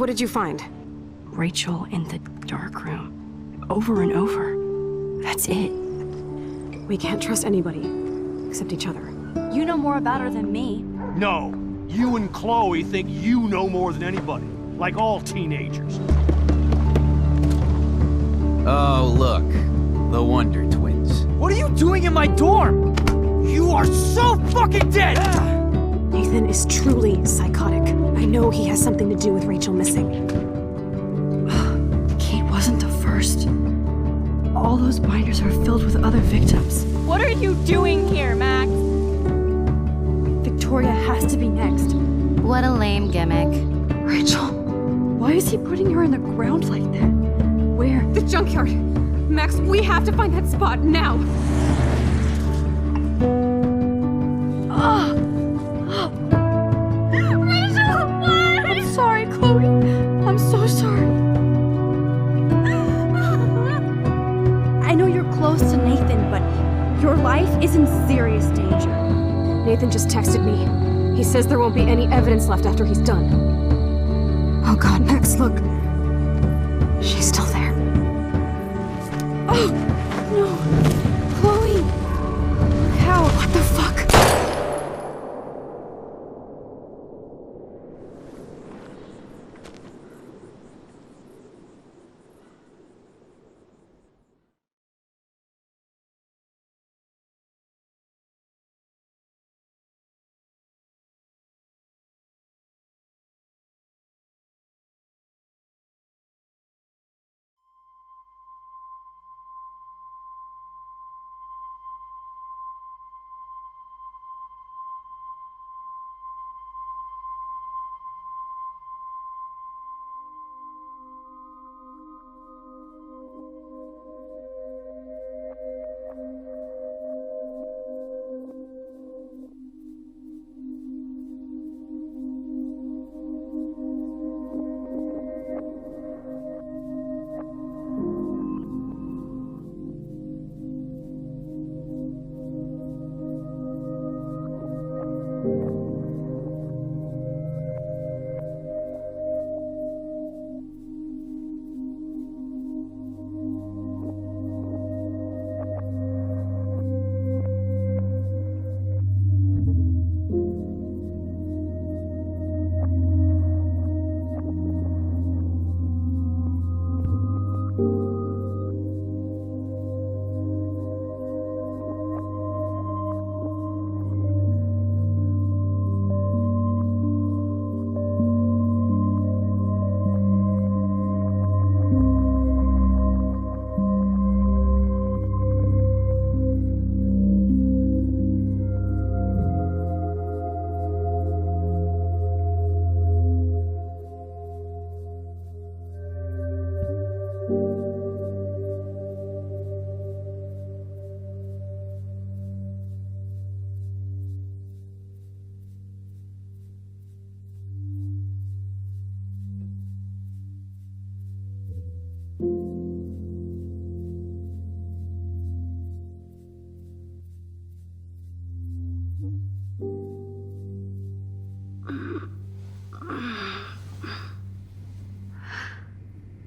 What did you find? Rachel in the dark room. Over and over. That's it. We can't trust anybody, except each other. You know more about her than me. No. You and Chloe think you know more than anybody. Like all teenagers. Oh, look. The Wonder Twins. What are you doing in my dorm? You are so fucking dead! Nathan is truly psychotic. I know he has something to do with Rachel missing. Kate wasn't the first. All those binders are filled with other victims. What are you doing here, Max? Victoria has to be next. What a lame gimmick. Rachel, why is he putting her in the ground like that? Where? The junkyard! Max, we have to find that spot now! Rachel, what? I'm sorry, Chloe. I'm so sorry. I know you're close to Nathan, but your life is in serious danger. Nathan just texted me. He says there won't be any evidence left after he's done. Oh god, Max, look. She's still there. Oh, no. Chloe. How? What the fuck?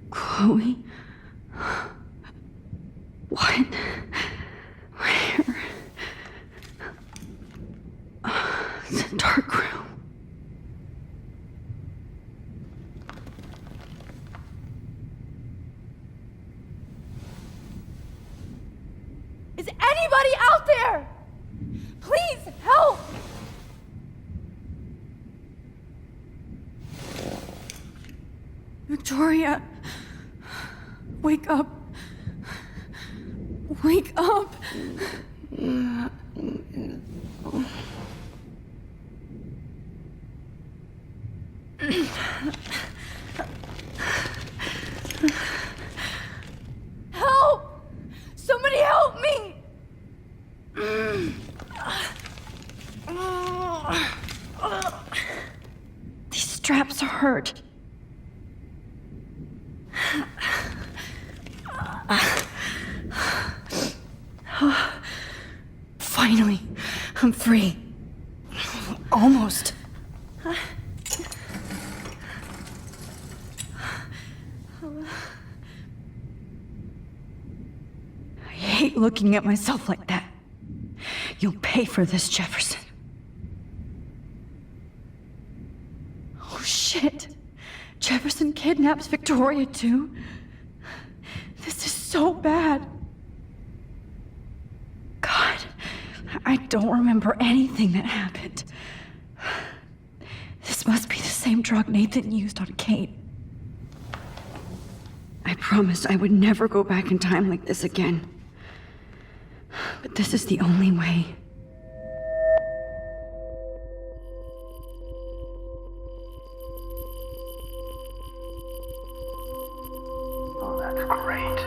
Chloe? What? Where? The dark room. Is anybody out there? Please help! Victoria, wake up. Wake up. Help! Somebody help me! These straps hurt. Finally, I'm free. Almost. looking at myself like that. You'll pay for this, Jefferson. Oh shit. Jefferson kidnaps Victoria too? This is so bad. God, I don't remember anything that happened. This must be the same drug Nathan used on Kate. I promised I would never go back in time like this again. But this is the only way. Oh, that's great.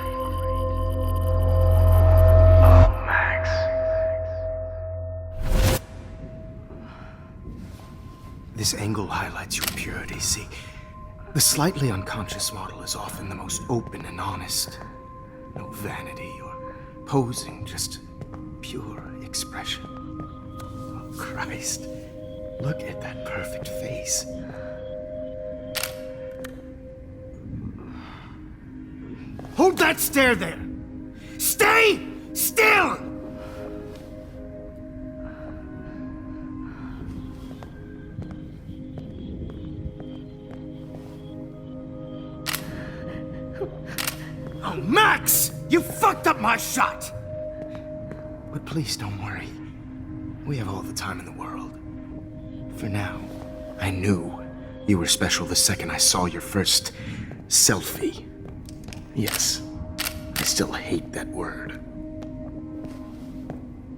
Oh, Max. This angle highlights your purity, see? The slightly unconscious model is often the most open and honest. No vanity or posing, just pure expression. Oh, Christ. Look at that perfect face. Hold that stare there! Stay still! Oh, Max! You fucked up my shot! But please don't worry. We have all the time in the world. For now, I knew you were special the second I saw your first selfie. Yes, I still hate that word.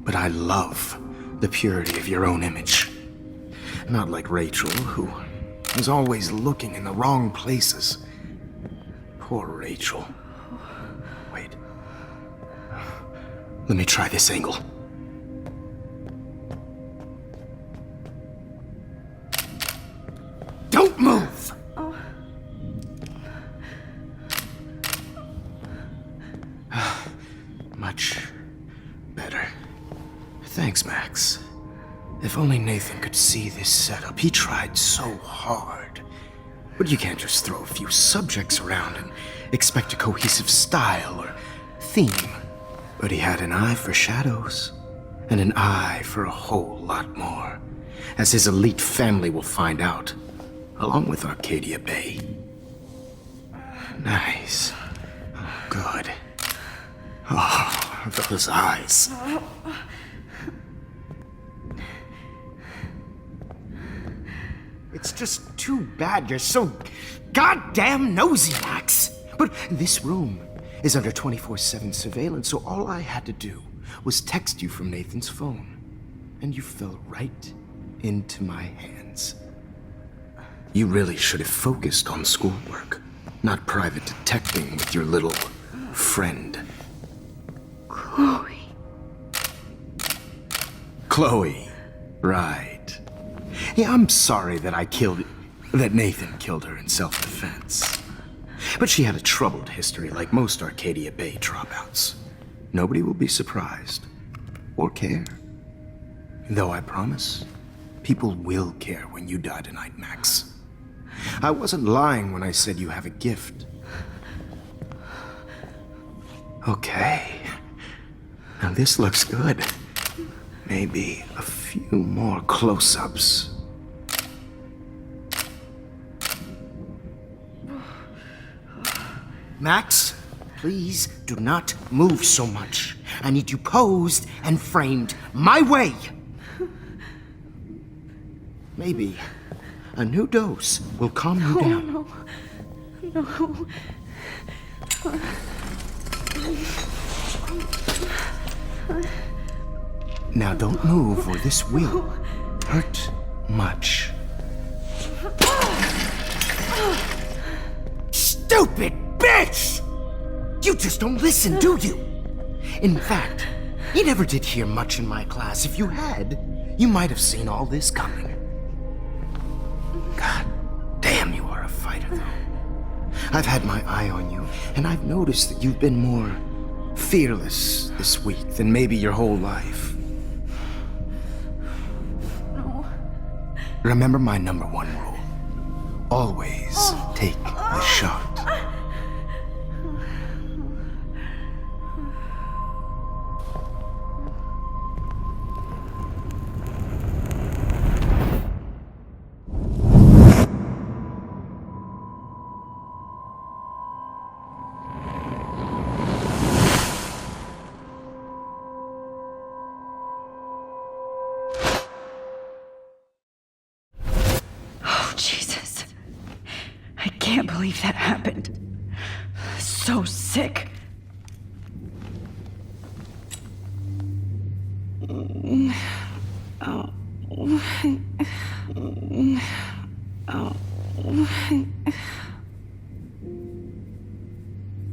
But I love the purity of your own image. Not like Rachel, who was always looking in the wrong places. Poor Rachel. Wait. Let me try this angle. Don't move! Much better. Thanks, Max. If only Nathan could see this setup. He tried so hard. But you can't just throw a few subjects around and expect a cohesive style or theme. But he had an eye for shadows, and an eye for a whole lot more, as his elite family will find out, along with Arcadia Bay. Nice. Oh, good. Oh, those eyes. It's just too bad you're so goddamn nosy, Max. But this room is under 24/7 surveillance, so all I had to do was text you from Nathan's phone. And you fell right into my hands. You really should have focused on schoolwork, not private detecting with your little friend. Chloe. Chloe, right. Yeah, I'm sorry that Nathan killed her in self-defense. But she had a troubled history like most Arcadia Bay dropouts. Nobody will be surprised or care. Though I promise, people will care when you die tonight, Max. I wasn't lying when I said you have a gift. Okay. Now this looks good. Maybe a few more close-ups. Max, please do not move so much. I need you posed and framed my way. Maybe a new dose will calm you down. No. Now don't move or this will hurt much. Stupid bitch! You just don't listen, do you? In fact, you never did hear much in my class. If you had, you might have seen all this coming. God damn, you are a fighter, though. I've had my eye on you, and I've noticed that you've been more fearless this week than maybe your whole life. No. Remember my number one rule. Always take the shot. can't believe that happened. So sick.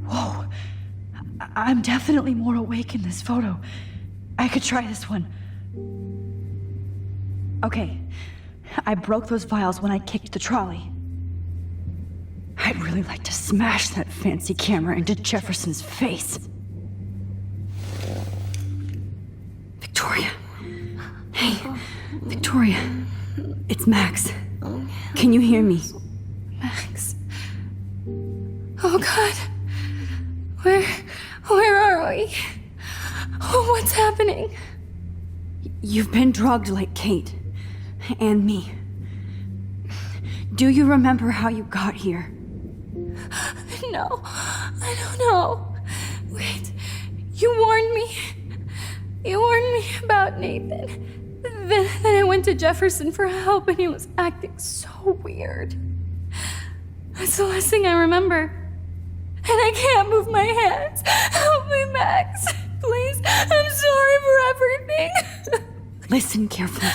Whoa. I'm definitely more awake in this photo. I could try this one. Okay. I broke those vials when I kicked the trolley. I'd really like to smash that fancy camera into Jefferson's face. Victoria. Hey, Victoria. It's Max. Can you hear me? Max. Oh God. Where are we? Oh, what's happening? You've been drugged like Kate. And me. Do you remember how you got here? No, I don't know. Wait, you warned me. You warned me about Nathan. Then I went to Jefferson for help and he was acting so weird. That's the last thing I remember. And I can't move my hands. Help me, Max. Please, I'm sorry for everything. Listen carefully.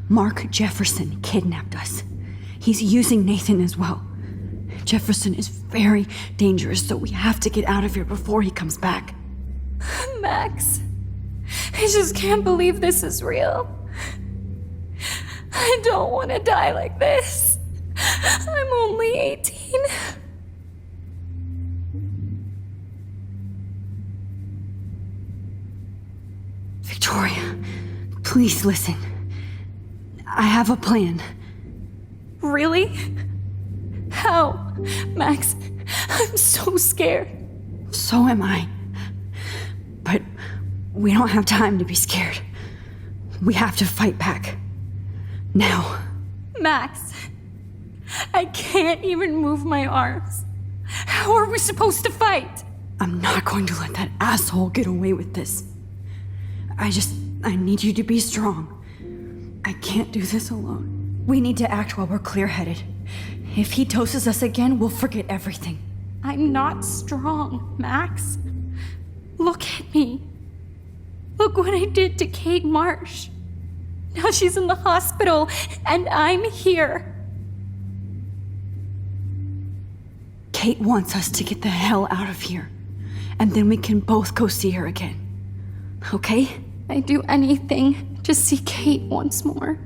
Mark Jefferson kidnapped us. He's using Nathan as well. Jefferson is very dangerous, so we have to get out of here before he comes back. Max, I just can't believe this is real. I don't want to die like this. I'm only 18. Victoria, please listen. I have a plan. Really? How? Max, I'm so scared. So am I. But we don't have time to be scared. We have to fight back. Now. Max, I can't even move my arms. How are we supposed to fight? I'm not going to let that asshole get away with this. I need you to be strong. I can't do this alone. We need to act while we're clear-headed. If he doses us again, we'll forget everything. I'm not strong, Max. Look at me. Look what I did to Kate Marsh. Now she's in the hospital, and I'm here. Kate wants us to get the hell out of here. And then we can both go see her again. Okay? I'd do anything to see Kate once more.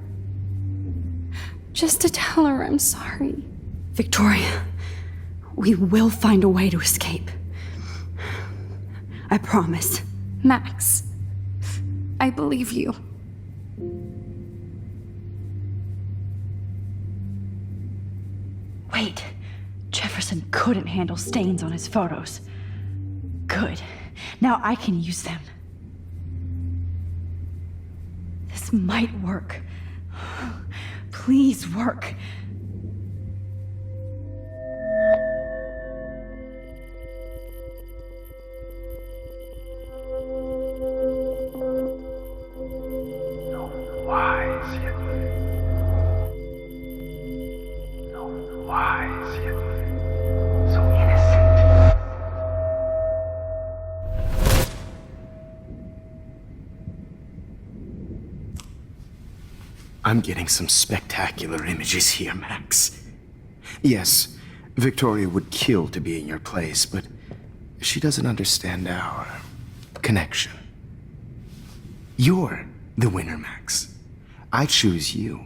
Just to tell her I'm sorry. Victoria, we will find a way to escape. I promise. Max, I believe you. Wait, Jefferson couldn't handle stains on his photos. Good. Now I can use them. This might work. Please work. I'm getting some spectacular images here, Max. Yes, Victoria would kill to be in your place, but she doesn't understand our connection. You're the winner, Max. I choose you.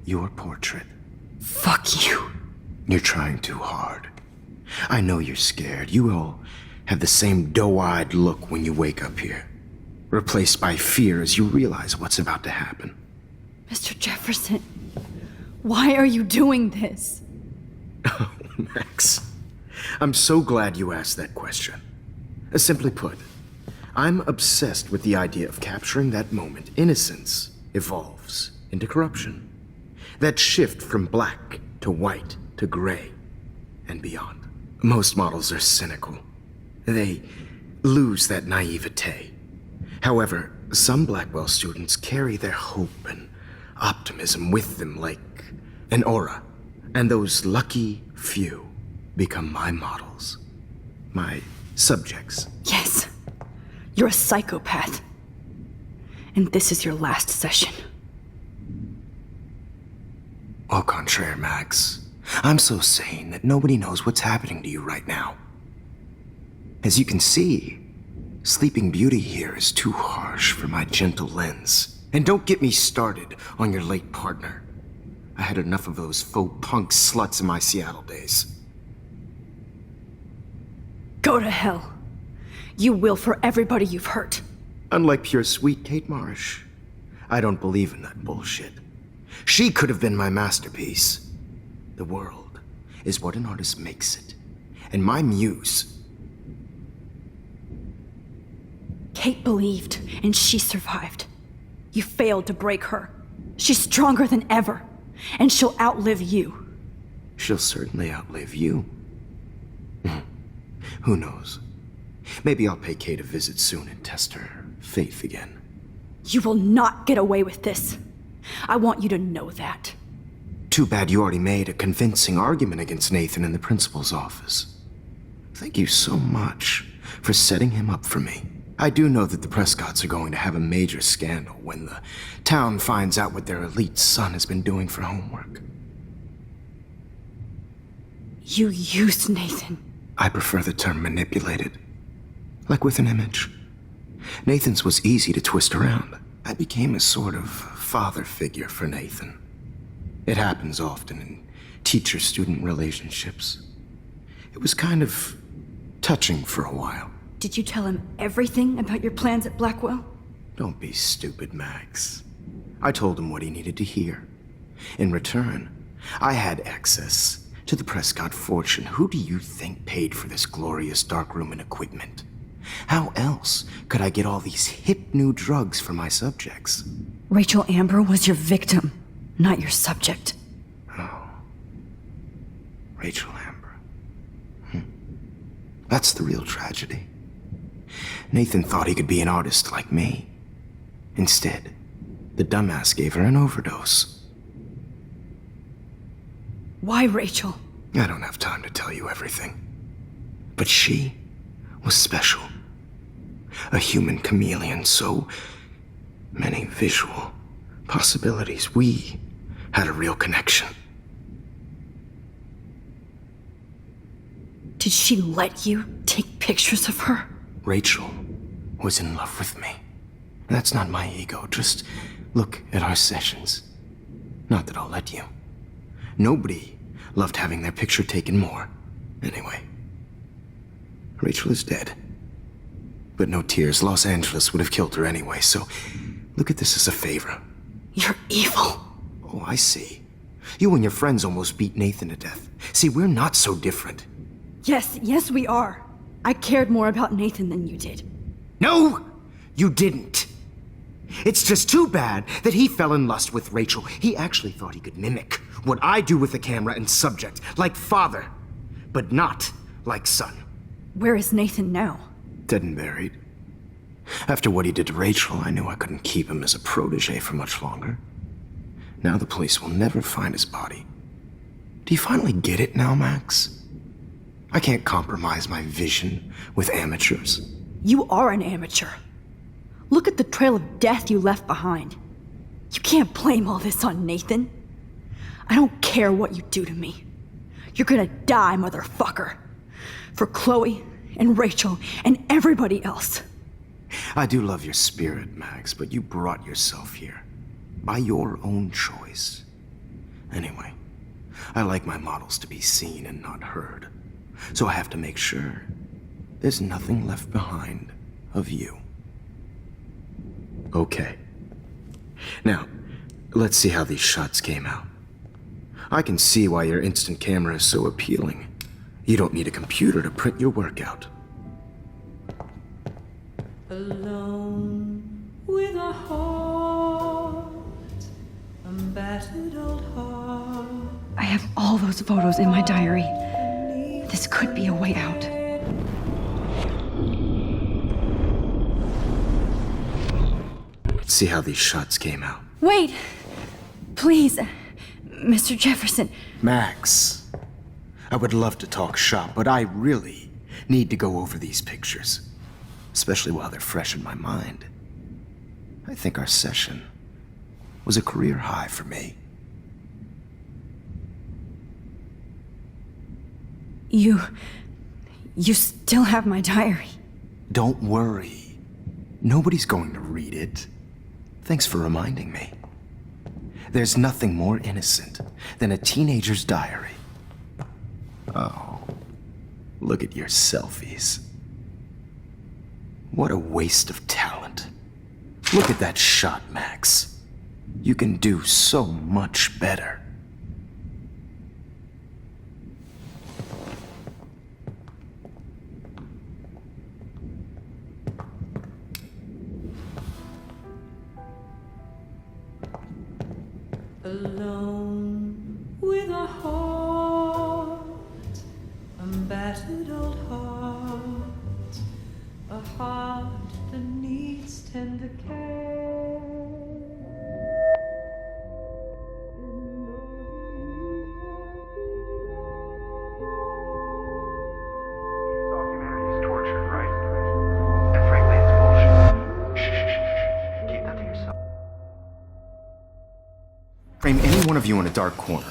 Your portrait. Fuck you. You're trying too hard. I know you're scared. You all have the same doe-eyed look when you wake up here, replaced by fear as you realize what's about to happen. Mr. Jefferson, why are you doing this? Oh, Max. I'm so glad you asked that question. Simply put, I'm obsessed with the idea of capturing that moment innocence evolves into corruption. That shift from black to white to gray and beyond. Most models are cynical. They lose that naivete. However, some Blackwell students carry their hope and optimism with them like an aura, And those lucky few become my models. My subjects. Yes. You're a psychopath. And this is your last session. Au contraire, Max. I'm so sane that nobody knows what's happening to you right now. As you can see, Sleeping Beauty here is too harsh for my gentle lens. And don't get me started on your late partner. I had enough of those faux punk sluts in my Seattle days. Go to hell. You will for everybody you've hurt. Unlike pure sweet Kate Marsh, I don't believe in that bullshit. She could have been my masterpiece. The world is what an artist makes it. And my muse... Kate believed, and she survived. You failed to break her. She's stronger than ever, and she'll outlive you. She'll certainly outlive you. Who knows? Maybe I'll pay Kate a visit soon and test her faith again. You will not get away with this. I want you to know that. Too bad you already made a convincing argument against Nathan in the principal's office. Thank you so much for setting him up for me. I do know that the Prescotts are going to have a major scandal when the town finds out what their elite son has been doing for homework. You used Nathan. I prefer the term manipulated. Like with an image. Nathan's was easy to twist around. I became a sort of father figure for Nathan. It happens often in teacher-student relationships. It was kind of touching for a while. Did you tell him everything about your plans at Blackwell? Don't be stupid, Max. I told him what he needed to hear. In return, I had access to the Prescott fortune. Who do you think paid for this glorious darkroom and equipment? How else could I get all these hip new drugs for my subjects? Rachel Amber was your victim, not your subject. Oh. Rachel Amber. That's the real tragedy. Nathan thought he could be an artist like me. Instead, the dumbass gave her an overdose. Why Rachel? I don't have time to tell you everything. But she was special. A human chameleon, so many visual possibilities. We had a real connection. Did she let you take pictures of her? Rachel was in love with me. That's not my ego. Just look at our sessions. Not that I'll let you. Nobody loved having their picture taken more. Anyway, Rachel is dead. But no tears. Los Angeles would have killed her anyway, so look at this as a favor. You're evil. Oh, I see. You and your friends almost beat Nathan to death. See, we're not so different. Yes, we are. I cared more about Nathan than you did. No, you didn't. It's just too bad that he fell in lust with Rachel. He actually thought he could mimic what I do with the camera and subject, like father, but not like son. Where is Nathan now? Dead and buried. After what he did to Rachel, I knew I couldn't keep him as a protege for much longer. Now the police will never find his body. Do you finally get it now, Max? I can't compromise my vision with amateurs. You are an amateur. Look at the trail of death you left behind. You can't blame all this on Nathan. I don't care what you do to me. You're gonna die, motherfucker. For Chloe and Rachel and everybody else. I do love your spirit, Max, but you brought yourself here. By your own choice. Anyway, I like my models to be seen and not heard. So I have to make sure there's nothing left behind of you. Okay. Now, let's see how these shots came out. I can see why your instant camera is so appealing. You don't need a computer to print your work out. Alone with a heart, a battered old heart. I have all those photos in my diary. This could be a way out. See how these shots came out. Wait! Please, Mr. Jefferson. Max, I would love to talk shop, but I really need to go over these pictures, especially while they're fresh in my mind. I think our session was a career high for me. You still have my diary. Don't worry. Nobody's going to read it. Thanks for reminding me. There's nothing more innocent than a teenager's diary. Oh, look at your selfies. What a waste of talent. Look at that shot, Max. You can do so much better. Alone with a heart, a battered old heart, a heart that needs tender care. All humanity is tortured, right? And frankly, it's bullshit. Shh. Keep that to yourself. Frame any one of you in a dark corner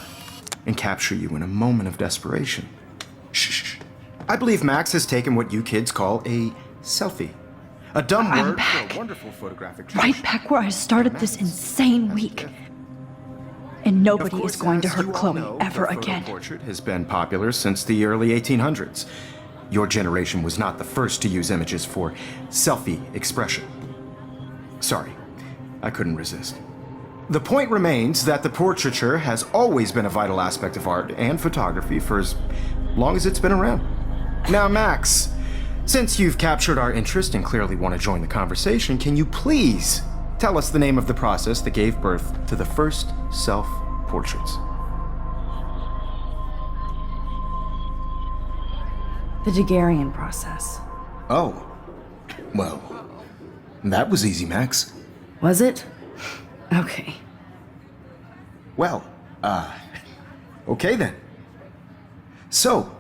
and capture you in a moment of desperation. Shh. I believe Max has taken what you kids call a selfie. A dumb I'm word back. for a wonderful photographic Right tradition. back where I started this insane week. And Of nobody course, is going to as hurt you all Chloe know, ever the photo again. portrait has been popular since the early 1800s. Your generation was not the first to use images for selfie expression. Sorry, I couldn't resist. The point remains that the portraiture has always been a vital aspect of art and photography for as long as it's been around. Now, Max, since you've captured our interest and clearly want to join the conversation, can you please tell us the name of the process that gave birth to the first self-portraits? The Daguerrean process. Oh, well, that was easy, Max. Was it? Okay. Well, okay then. So,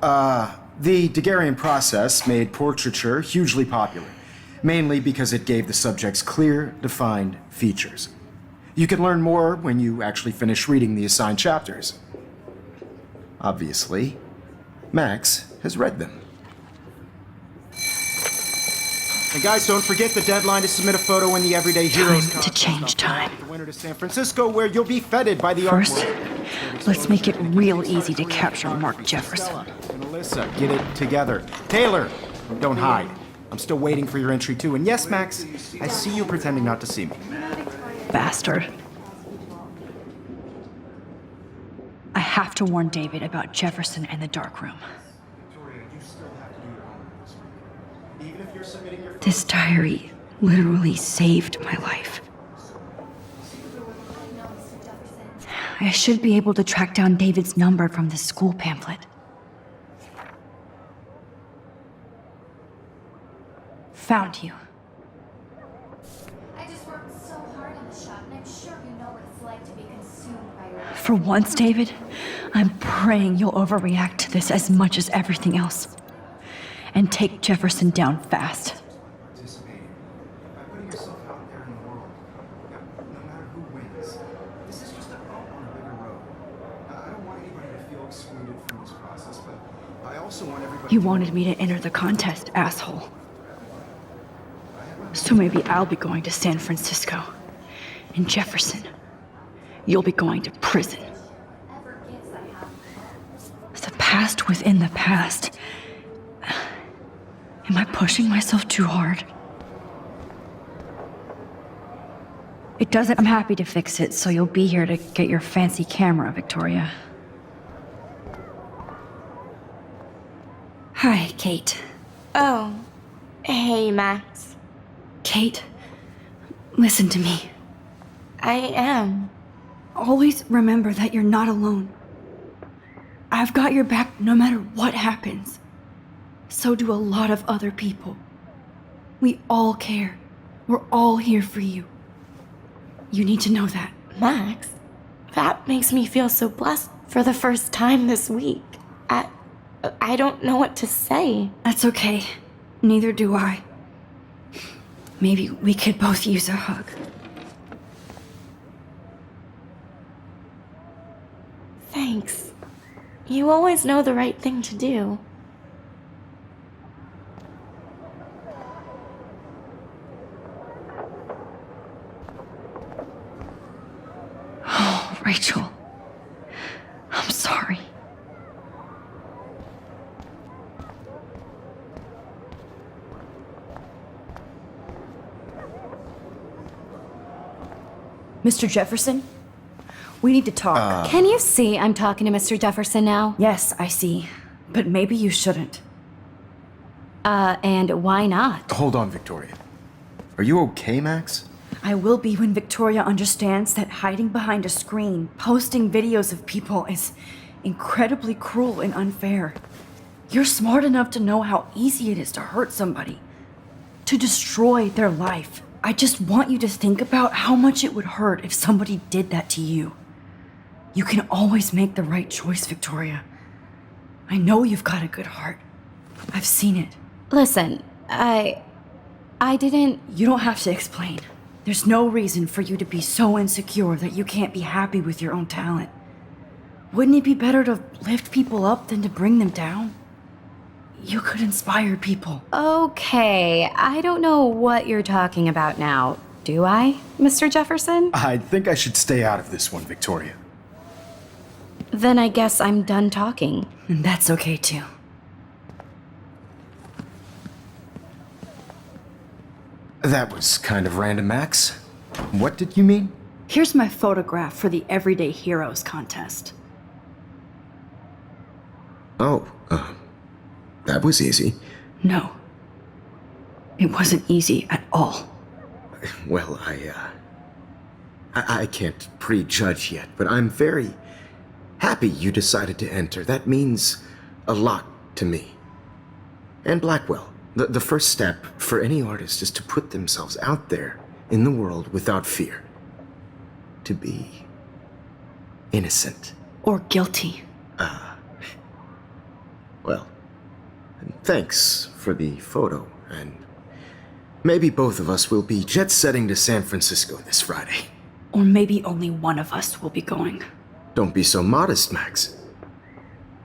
the Daguerrean process made portraiture hugely popular, mainly because it gave the subjects clear, defined features. You can learn more when you actually finish reading the assigned chapters. Obviously, Max has read them. And guys, don't forget the deadline to submit a photo in the Everyday Heroes Time to change time. The winter to San Francisco, where you'll be feted by the art First, world. let's make it real easy to capture Mark Jefferson. And Alyssa, get it together. Taylor, don't hide. I'm still waiting for your entry too. And yes, Max, I see you pretending not to see me. Bastard. I have to warn David about Jefferson and the dark room. This diary literally saved my life. I should be able to track down David's number from the school pamphlet. Found you. I just worked so hard on the shop, and I'm sure you know what it's like to be consumed by your... For once, David, I'm praying you'll overreact to this as much as everything else. And take Jefferson down fast. Participating by putting yourself out there in the world. No matter who wins, this is just a bump on a bigger road. I don't want anybody to feel excluded from this process, but I also want everybody. You wanted me to enter the contest, asshole. So maybe I'll be going to San Francisco. And Jefferson, you'll be going to prison. The past within the past. Am I pushing myself too hard? It doesn't. I'm happy to fix it, so you'll be here to get your fancy camera, Victoria. Hi, Kate. Oh. Hey, Max. Kate, listen to me. I am. Always remember that you're not alone. I've got your back no matter what happens. So do a lot of other people. We all care. We're all here for you. You need to know that. Max? That makes me feel so blessed for the first time this week. I don't know what to say. That's okay. Neither do I. Maybe we could both use a hug. Thanks. You always know the right thing to do. Oh, Rachel. I'm sorry. Mr. Jefferson? We need to talk. Can you see I'm talking to Mr. Jefferson now? Yes, I see. But maybe you shouldn't. And why not? Hold on, Victoria. Are you okay, Max? I will be when Victoria understands that hiding behind a screen, posting videos of people is incredibly cruel and unfair. You're smart enough to know how easy it is to hurt somebody, to destroy their life. I just want you to think about how much it would hurt if somebody did that to you. You can always make the right choice, Victoria. I know you've got a good heart. I've seen it. Listen, I didn't... You don't have to explain. There's no reason for you to be so insecure that you can't be happy with your own talent. Wouldn't it be better to lift people up than to bring them down? You could inspire people. Okay, I don't know what you're talking about now. Do I, Mr. Jefferson? I think I should stay out of this one, Victoria. Then I guess I'm done talking. And that's okay too. That was kind of random, Max. What did you mean? Here's my photograph for the Everyday Heroes contest. Oh, that was easy. No. It wasn't easy at all. Well, I can't prejudge yet, but I'm very happy you decided to enter. That means a lot to me. And Blackwell. The first step for any artist is to put themselves out there in the world without fear. To be innocent. Or guilty. Well, thanks for the photo, and maybe both of us will be jet-setting to San Francisco this Friday. Or maybe only one of us will be going. Don't be so modest, Max.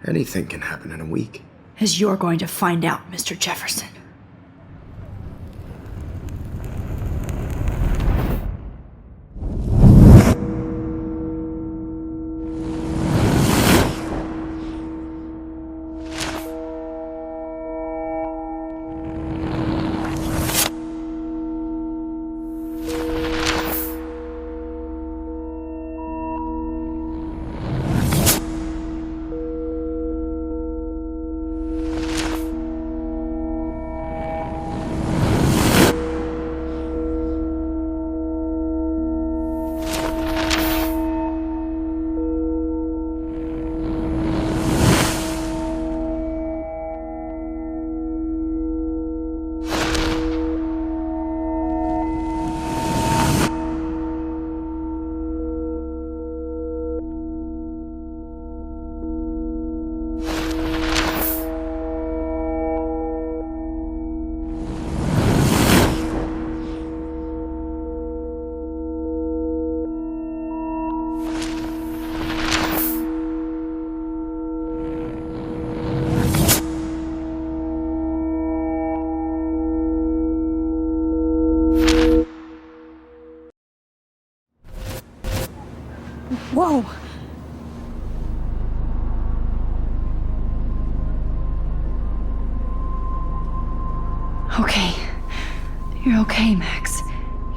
Anything can happen in a week. As you're going to find out, Mr. Jefferson. Whoa! Okay. You're okay, Max.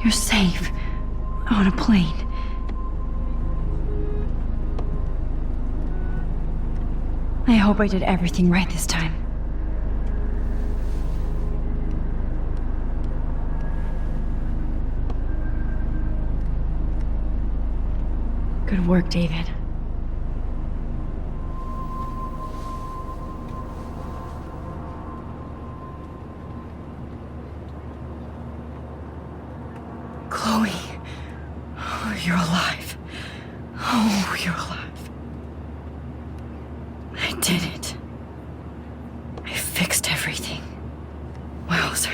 You're safe. On a plane. I hope I did everything right this time. Good work, David. Chloe. Oh, you're alive. Oh, Oh, you're alive. I did it. I fixed everything. Wowzer.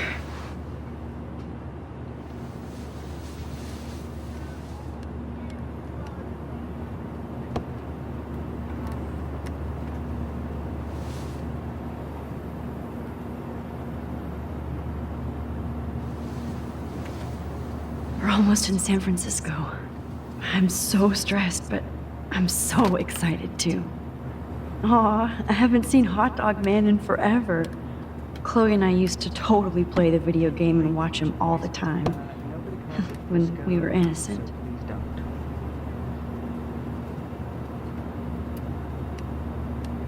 We're almost in San Francisco. I'm so stressed, but I'm so excited too. Aw, I haven't seen Hot Dog Man in forever. Chloe and I used to totally play the video game and watch him all the time. When we were innocent.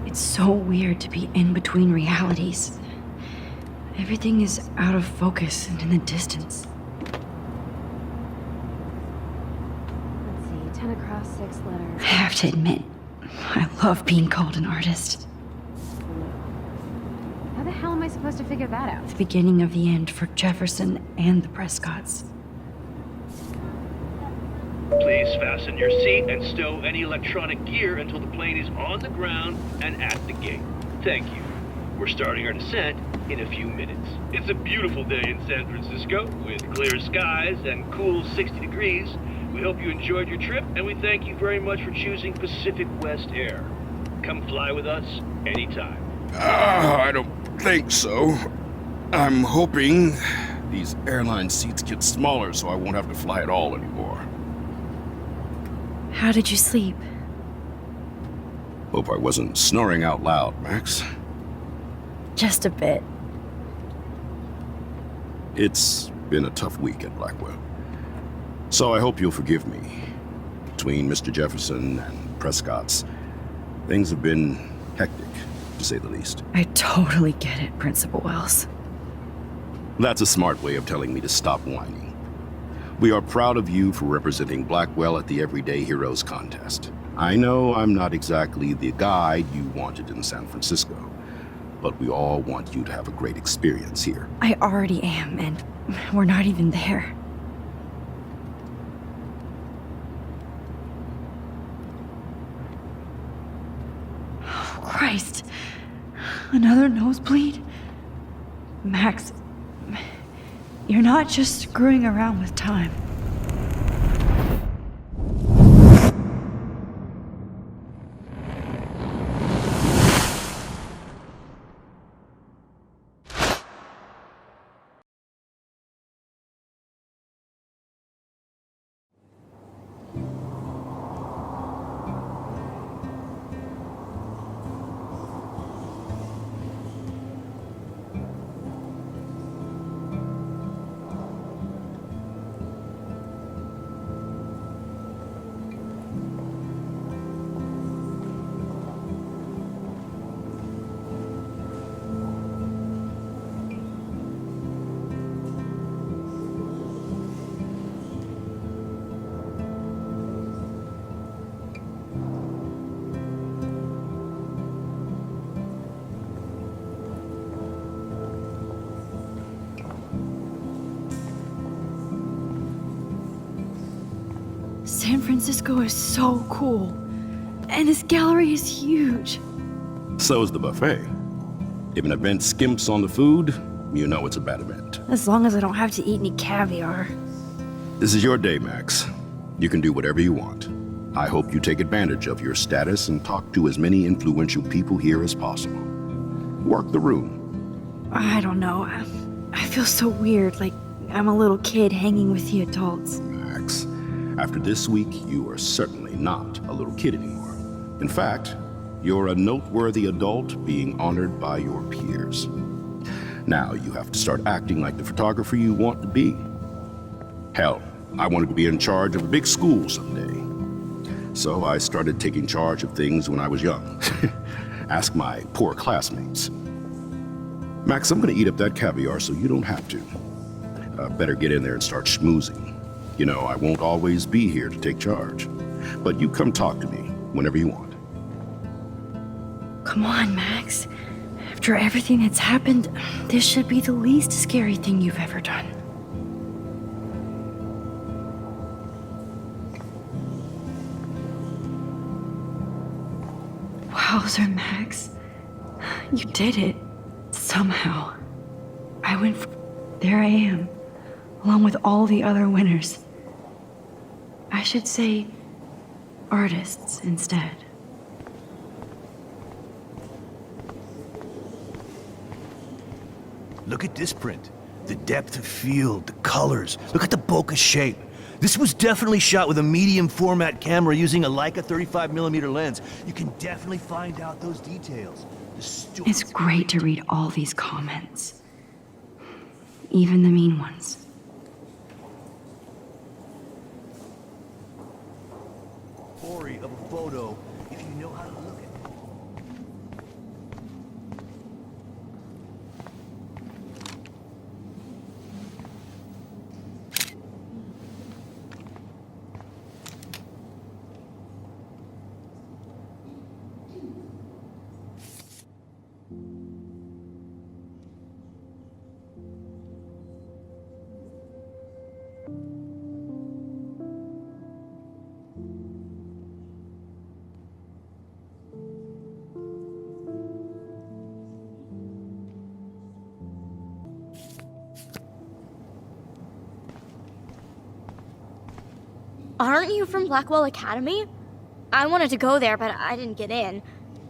It's so weird to be in between realities. Everything is out of focus and in the distance. Let's see, 10 across, 6 letters. I have to admit, I love being called an artist. How the hell am I supposed to figure that out? The beginning of the end for Jefferson and the Prescotts. Please fasten your seat and stow any electronic gear until the plane is on the ground and at the gate. Thank you. We're starting our descent in a few minutes. It's a beautiful day in San Francisco with clear skies and cool 60 degrees. We hope you enjoyed your trip, and we thank you very much for choosing Pacific West Air. Come fly with us anytime. I don't think so. I'm hoping these airline seats get smaller so I won't have to fly at all anymore. How did you sleep? Hope I wasn't snoring out loud, Max. Just a bit. It's been a tough week at Blackwell. So I hope you'll forgive me. Between Mr. Jefferson and Prescott's, things have been hectic, to say the least. I totally get it, Principal Wells. That's a smart way of telling me to stop whining. We are proud of you for representing Blackwell at the Everyday Heroes contest. I know I'm not exactly the guide you wanted in San Francisco, but we all want you to have a great experience here. I already am, and we're not even there. Oh, Christ. Another nosebleed? Max, you're not just screwing around with time. San Francisco is so cool. And this gallery is huge. So is the buffet. If an event skimps on the food, you know it's a bad event. As long as I don't have to eat any caviar. This is your day, Max. You can do whatever you want. I hope you take advantage of your status and talk to as many influential people here as possible. Work the room. I don't know. I feel so weird, like I'm a little kid hanging with the adults. Max, after this week, you are certainly not a little kid anymore. In fact, you're a noteworthy adult being honored by your peers. Now you have to start acting like the photographer you want to be. Hell, I wanted to be in charge of a big school someday. So I started taking charge of things when I was young. Ask my poor classmates. Max, I'm gonna eat up that caviar so you don't have to. Better get in there and start schmoozing. You know, I won't always be here to take charge. But you come talk to me whenever you want. Come on, Max. After everything that's happened, this should be the least scary thing you've ever done. Hauser, Max. You did it. Somehow. There I am, along with all the other winners. I should say artists instead. Look at this print. The depth of field, the colors. Look at the bokeh shape. This was definitely shot with a medium format camera using a Leica 35mm lens. You can definitely find out those details. It's great to read all these comments. Even the mean ones. Story of a photo, if you know how to look at it. Aren't you from Blackwell Academy? I wanted to go there, but I didn't get in.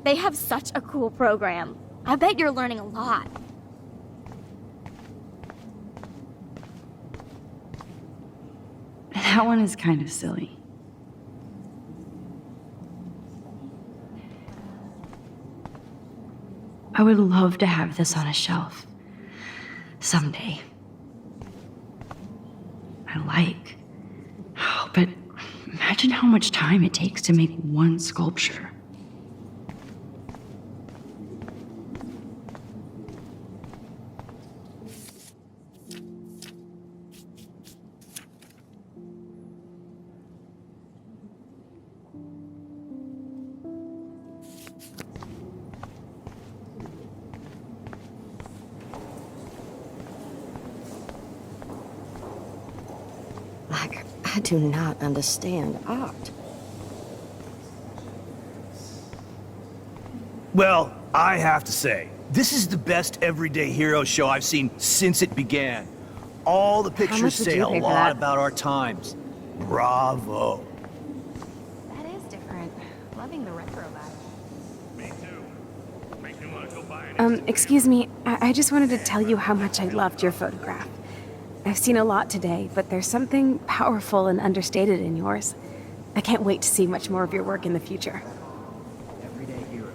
They have such a cool program. I bet you're learning a lot. That one is kind of silly. I would love to have this on a shelf. Someday. But imagine how much time it takes to make one sculpture. I do not understand art. Well, I have to say, this is the best Everyday Hero show I've seen since it began. All the pictures say a lot about our times. Bravo. That is different. Loving the retro vibe. Me too. Makes me want to go buy an Excuse me. I just wanted to tell you how much I loved your photograph. I've seen a lot today, but there's something powerful and understated in yours. I can't wait to see much more of your work in the future. Everyday Hero.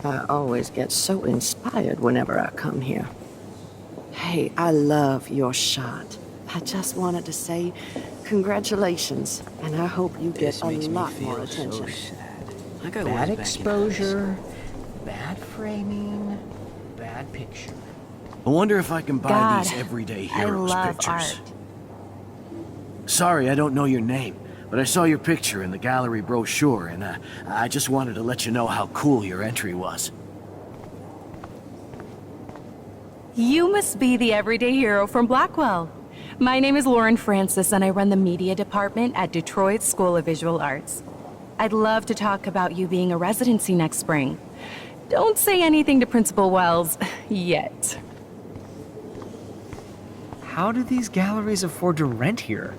I always get so inspired whenever I come here. Hey, I love your shot. I just wanted to say congratulations, and I hope you get a lot more attention. I got bad exposure, bad framing, bad picture. I wonder if I can buy these Everyday Heroes pictures. Art. Sorry, I don't know your name, but I saw your picture in the gallery brochure, and I just wanted to let you know how cool your entry was. You must be the Everyday Hero from Blackwell. My name is Lauren Francis, and I run the media department at Detroit School of Visual Arts. I'd love to talk about you being a residency next spring. Don't say anything to Principal Wells yet. How do these galleries afford to rent here?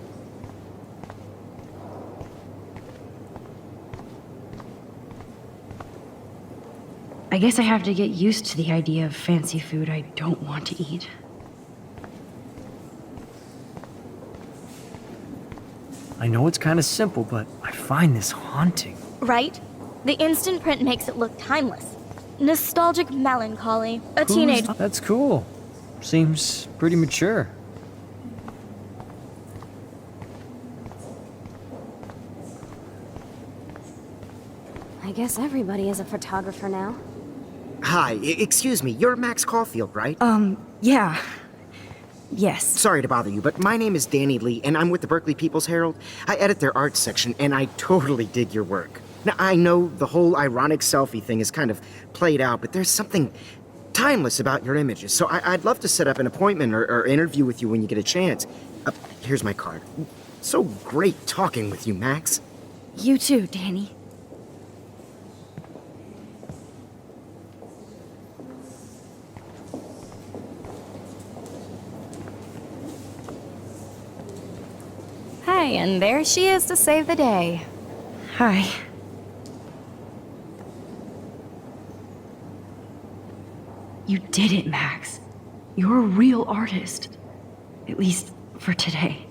I guess I have to get used to the idea of fancy food I don't want to eat. I know it's kind of simple, but I find this haunting. Right? The instant print makes it look timeless. Nostalgic melancholy. A teenage... That's cool. Seems pretty mature. I guess everybody is a photographer now. Hi, excuse me, you're Max Caulfield, right? Yeah. Yes. Sorry to bother you, but my name is Danny Lee, and I'm with the Berkeley People's Herald. I edit their arts section, and I totally dig your work. Now, I know the whole ironic selfie thing is kind of played out, but there's something timeless about your images, so I'd love to set up an appointment or interview with you when you get a chance. Here's my card. So great talking with you, Max. You too, Danny. Hi, and there she is to save the day. Hi. You did it, Max. You're a real artist. At least for today.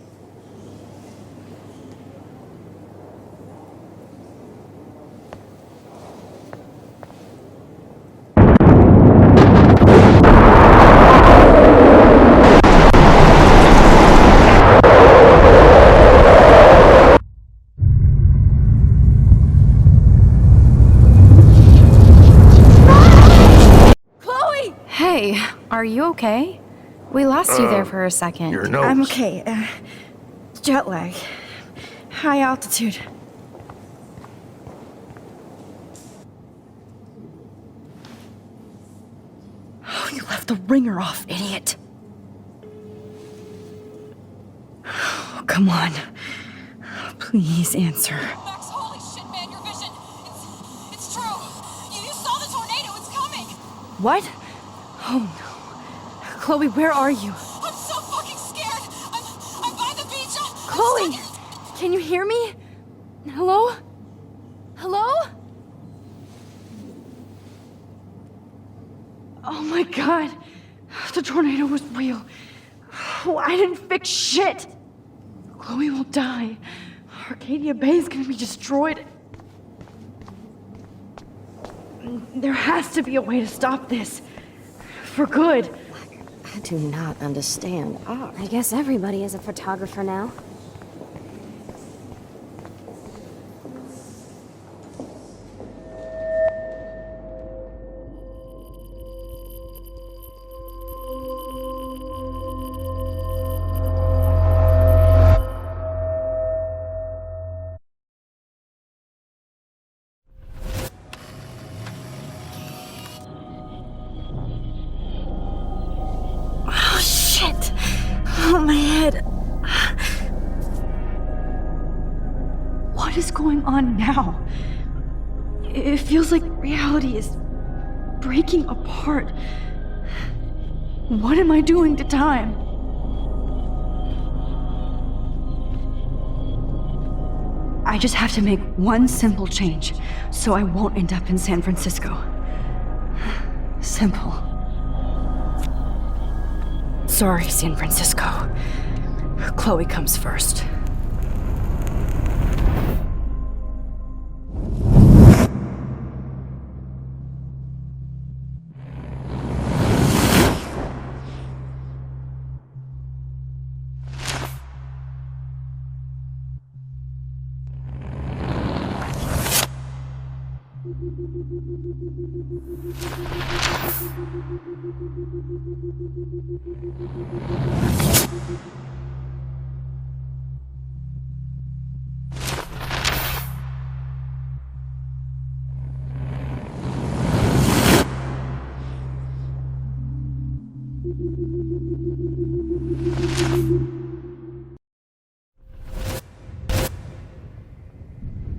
Hey, are you okay? We lost you there for a second. Your nose. I'm okay. Jet lag. High altitude. Oh, you left the ringer off, idiot. Oh, come on. Please answer. Max, holy shit, man, your vision. It's true. You saw the tornado. It's coming. What? Oh no. Chloe, where are you? I'm so fucking scared. I'm by the beach. Chloe! Can you hear me? Hello? Hello? Oh my god. The tornado was real. Oh, I didn't fix shit. Chloe will die. Arcadia Bay is gonna be destroyed. There has to be a way to stop this. For good. I do not understand art. I guess everybody is a photographer now. Oh shit! Oh, my head. What is going on now? It feels like reality is breaking apart. What am I doing to time? I just have to make one simple change so I won't end up in San Francisco. Simple. Sorry, San Francisco. Chloe comes first.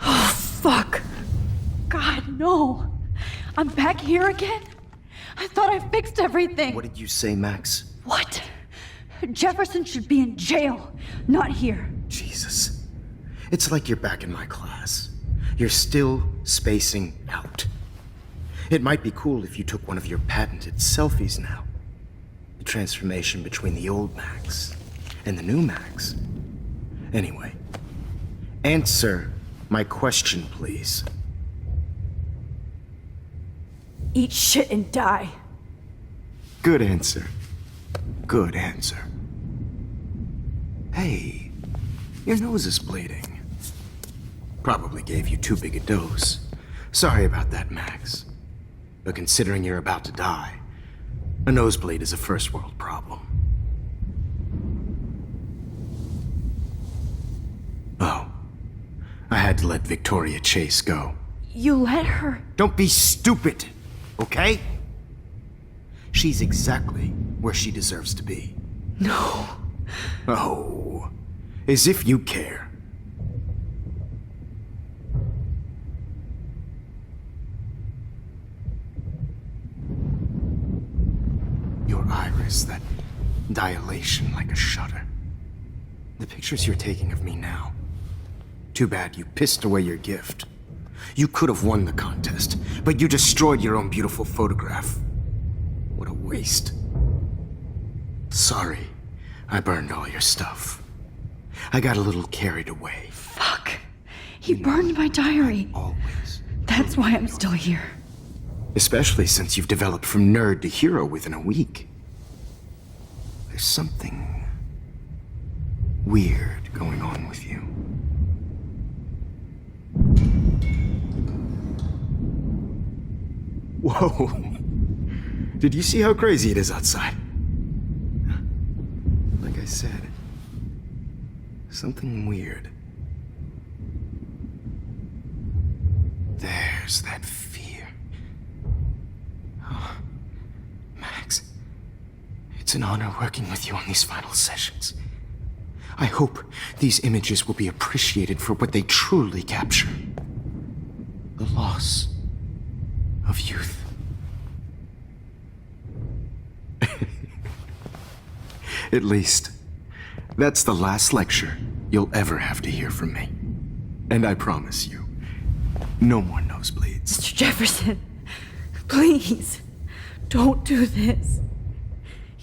Oh, fuck. God, no. I'm back here again? I thought I fixed everything. What did you say, Max? What? Jefferson should be in jail, not here. Jesus. It's like you're back in my class. You're still spacing out. It might be cool if you took one of your patented selfies now. The transformation between the old Max and the new Max. Anyway, answer my question, please. Eat shit and die. Good answer. Good answer. Hey, your nose is bleeding. Probably gave you too big a dose. Sorry about that, Max. But considering you're about to die, a nosebleed is a first world problem. Oh, I had to let Victoria Chase go. You let her? Don't be stupid, okay? She's exactly where she deserves to be. No. Oh, as if you care. iris, that dilation like a shutter. The pictures you're taking of me now. Too bad you pissed away your gift. You could have won the contest, but you destroyed your own beautiful photograph. What a waste. Sorry, I burned all your stuff. I got a little carried away. Fuck. He burned my diary. Always. That's why I'm still here. Especially since you've developed from nerd to hero within a week. There's something weird going on with you. Whoa. Did you see how crazy it is outside? Like I said, something weird. There's that fear. Oh, Max, it's an honor working with you on these final sessions. I hope these images will be appreciated for what they truly capture. The loss of youth. At least, that's the last lecture you'll ever have to hear from me. And I promise you, no more nosebleeds. Mr. Jefferson, please, don't do this.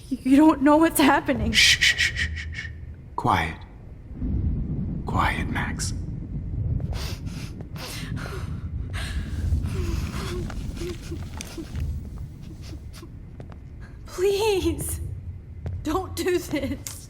You don't know what's happening. Shh, shh, shh, shh, shh. Quiet. Quiet, Max. Please, don't do this.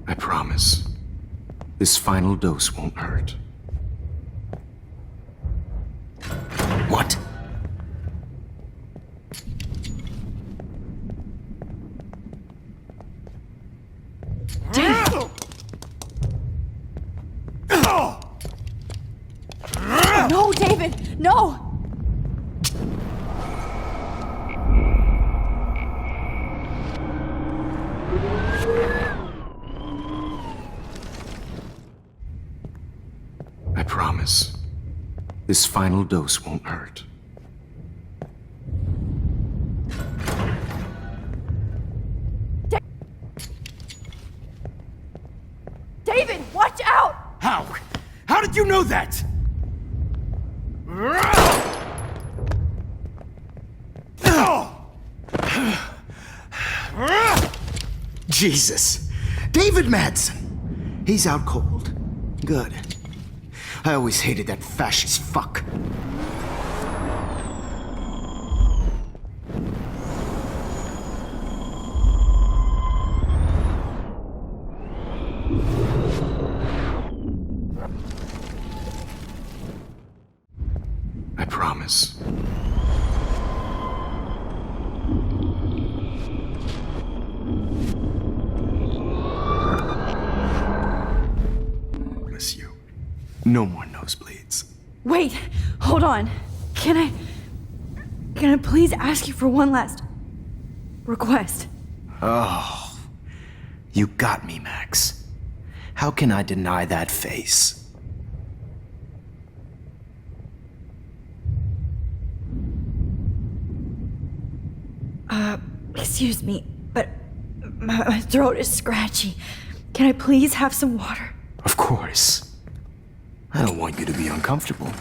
I promise, this final dose won't hurt. What? No, David, no! I promise, this final dose won't hurt. David, watch out! How? How did you know that? Jesus. David Madsen. He's out cold. Good. I always hated that fascist fuck. I promise. Miss you. No more nosebleeds. Wait, hold on. Can I please ask you for one last request? Oh, you got me, Max. How can I deny that face? Excuse me, but my throat is scratchy. Can I please have some water? Of course. I don't want you to be uncomfortable.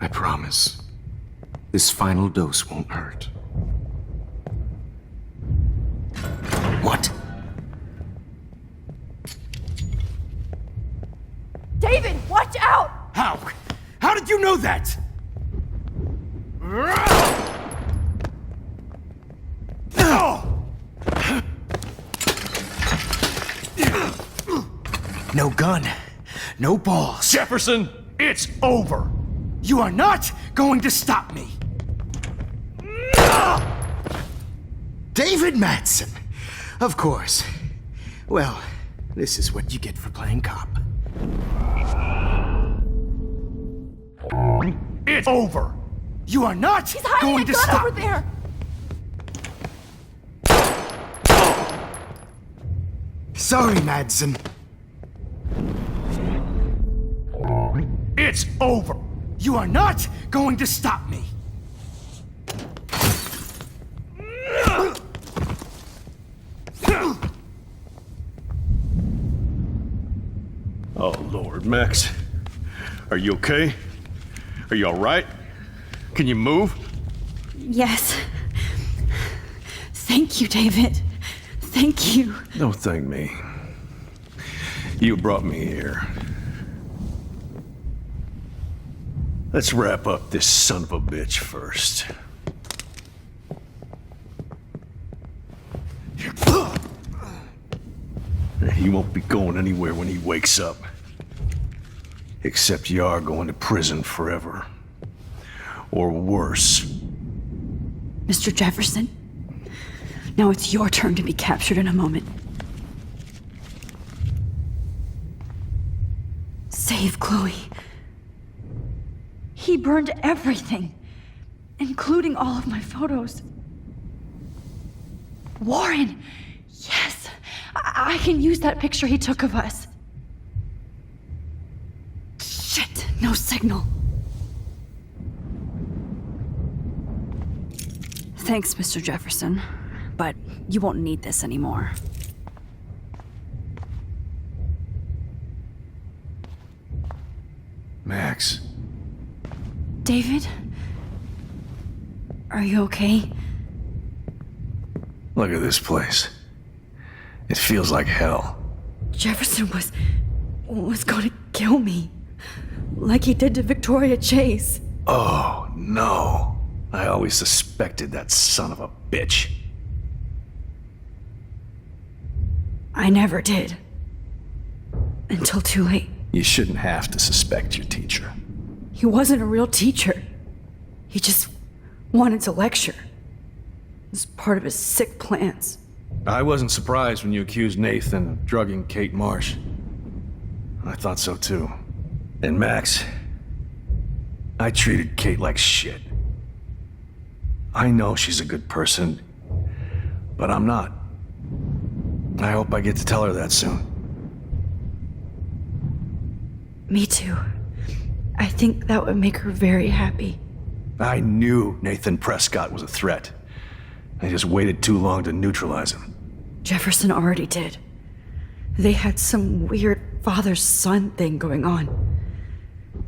I promise, this final dose won't hurt. What? David, watch out! How? How did you know that? No gun, no balls. Jefferson, it's over! You are not going to stop me! David Madsen! Of course. Well, this is what you get for playing cop. It's over! You are not going to stop over there. Sorry, Madsen. It's over! You are not going to stop me! Oh, Lord, Max. Are you okay? Are you alright? Can you move? Yes. Thank you, David. Thank you. Don't thank me. You brought me here. Let's wrap up this son of a bitch first. He won't be going anywhere when he wakes up. Except you are going to prison forever. Or worse. Mr. Jefferson, now it's your turn to be captured in a moment. Save Chloe. He burned everything, including all of my photos. Warren! Yes! I can use that picture he took of us. Shit, no signal. Thanks, Mr. Jefferson, but you won't need this anymore. Max. David? Are you okay? Look at this place. It feels like hell. Jefferson was going to kill me. Like he did to Victoria Chase. Oh, no. I always suspected that son of a bitch. I never did. Until too late. You shouldn't have to suspect your teacher. He wasn't a real teacher. He just wanted to lecture. It was part of his sick plans. I wasn't surprised when you accused Nathan of drugging Kate Marsh. I thought so too. And Max, I treated Kate like shit. I know she's a good person, but I'm not. I hope I get to tell her that soon. Me too. I think that would make her very happy. I knew Nathan Prescott was a threat. I just waited too long to neutralize him. Jefferson already did. They had some weird father-son thing going on.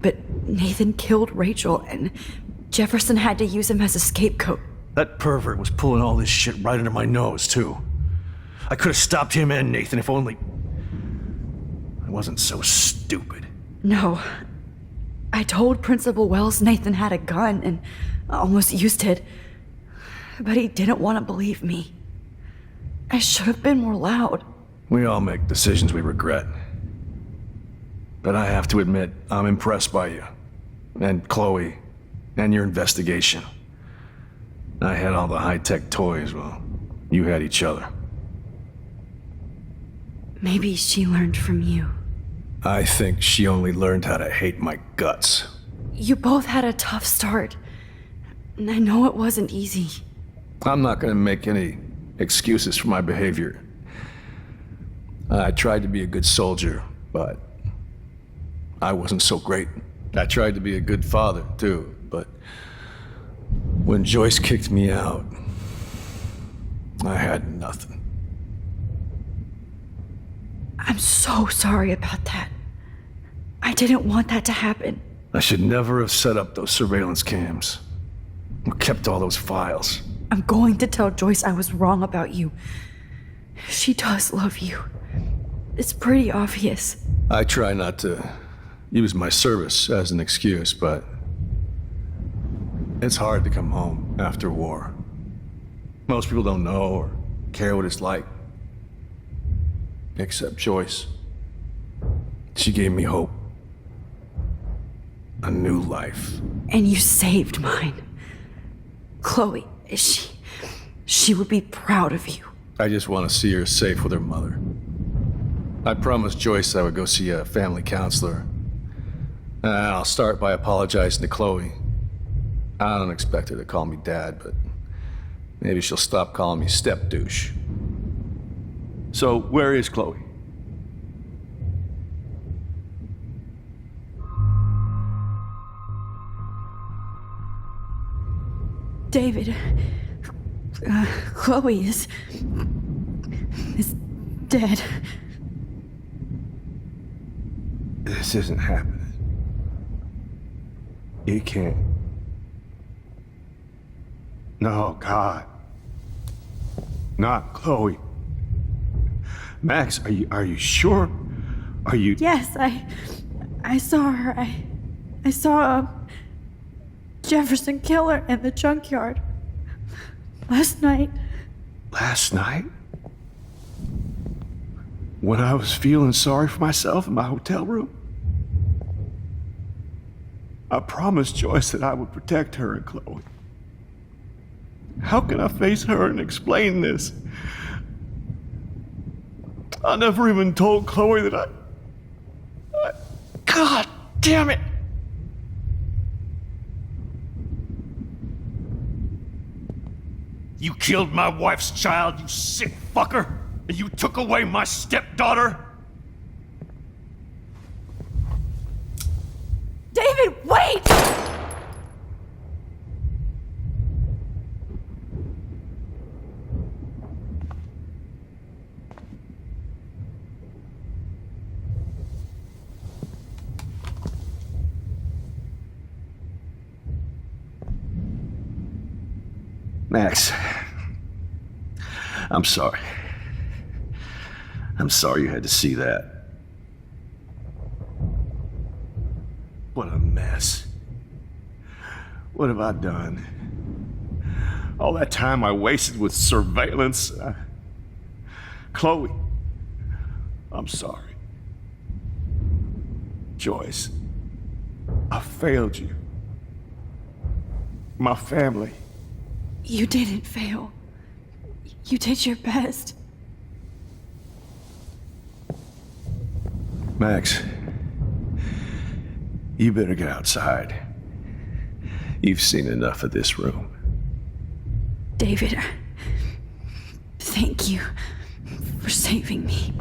But Nathan killed Rachel, and Jefferson had to use him as a scapegoat. That pervert was pulling all this shit right under my nose, too. I could have stopped him and Nathan if only I wasn't so stupid. No. I told Principal Wells Nathan had a gun and almost used it. But he didn't want to believe me. I should have been more loud. We all make decisions we regret. But I have to admit, I'm impressed by you. And Chloe. And your investigation. I had all the high-tech toys, well, you had each other. Maybe she learned from you. I think she only learned how to hate my guts. You both had a tough start. And I know it wasn't easy. I'm not gonna make any excuses for my behavior. I tried to be a good soldier, but I wasn't so great. I tried to be a good father, too, but when Joyce kicked me out, I had nothing. I'm so sorry about that. I didn't want that to happen. I should never have set up those surveillance cams. Or kept all those files. I'm going to tell Joyce I was wrong about you. She does love you. It's pretty obvious. I try not to use my service as an excuse, but it's hard to come home after war. Most people don't know or care what it's like. Except Joyce. She gave me hope. A new life. And you saved mine. Chloe, she would be proud of you. I just want to see her safe with her mother. I promised Joyce I would go see a family counselor. And I'll start by apologizing to Chloe. I don't expect her to call me Dad, but maybe she'll stop calling me step douche. So, where is Chloe? David, Chloe is dead. This isn't happening. It can't. No, God. Not Chloe. Max, are you sure? Are you... Yes, I saw her. I saw Jefferson kill her in the junkyard. Last night. Last night? When I was feeling sorry for myself in my hotel room? I promised Joyce that I would protect her and Chloe. How can I face her and explain this? I never even told Chloe that I... God damn it! You killed my wife's child, you sick fucker! And you took away my stepdaughter? David, wait! Max, I'm sorry. I'm sorry you had to see that. What a mess. What have I done? All that time I wasted with surveillance. Chloe, I'm sorry. Joyce, I failed you. My family. You didn't fail. You did your best. Max, you better get outside. You've seen enough of this room. David, thank you for saving me.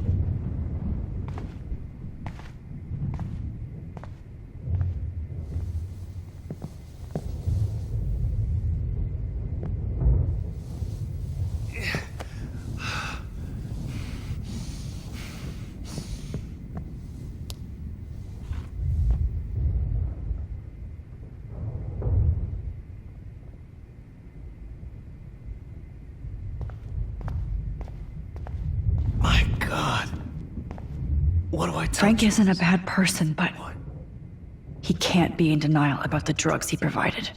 What do I tell Frank you? isn't a bad person, but he can't be in denial about the drugs he provided.